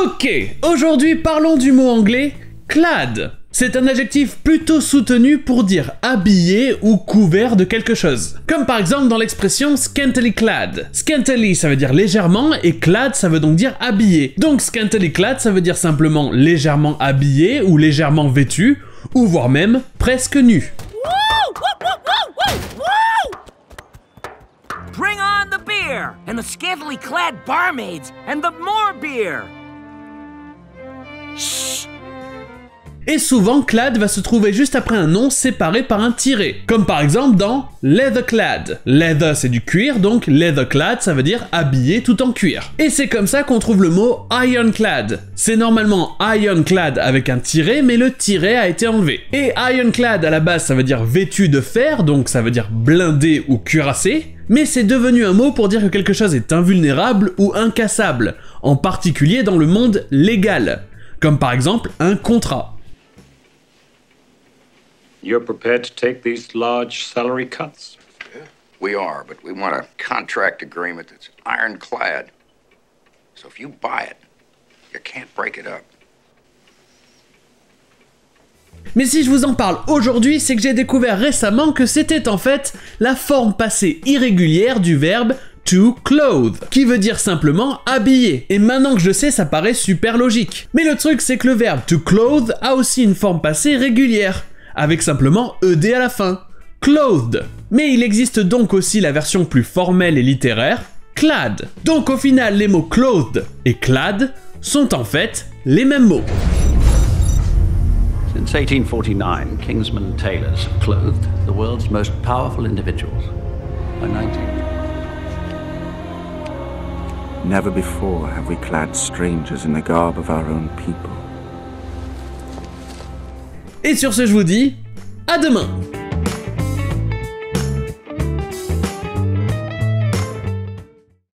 Ok, aujourd'hui parlons du mot anglais clad. C'est un adjectif plutôt soutenu pour dire habillé ou couvert de quelque chose. Comme par exemple dans l'expression scantily clad. Scantily ça veut dire légèrement et clad ça veut donc dire habillé. Donc scantily clad ça veut dire simplement légèrement habillé ou légèrement vêtu, ou voire même presque nu. Bring on the beer and the scantily clad barmaids and the more beer. Shh. Et souvent, clad va se trouver juste après un nom séparé par un tiret, comme par exemple dans leather-clad. Leather c'est du cuir, donc leather-clad ça veut dire habillé tout en cuir. Et c'est comme ça qu'on trouve le mot ironclad. C'est normalement ironclad avec un tiret, mais le tiret a été enlevé. Et ironclad à la base ça veut dire vêtu de fer, donc ça veut dire blindé ou cuirassé, mais c'est devenu un mot pour dire que quelque chose est invulnérable ou incassable, en particulier dans le monde légal, comme par exemple un contrat. You're prepared to take these large salary cuts? Yeah, we are, but we want a contract agreement that's ironclad. So if you buy it, you can't break it up. Mais si je vous en parle aujourd'hui, c'est que j'ai découvert récemment que c'était en fait la forme passée irrégulière du verbe to clothe, qui veut dire simplement habiller. Et maintenant que je sais, ça paraît super logique. Mais le truc, c'est que le verbe to clothe a aussi une forme passée régulière, avec simplement ed à la fin, clothed. Mais il existe donc aussi la version plus formelle et littéraire, clad. Donc au final, les mots clothed et clad sont en fait les mêmes mots. Since 1849, Kingsman tailors have clothed the world's most powerful individuals. By 19. Never before have we clad strangers in the garb of our own people. Et sur ce, je vous dis à demain.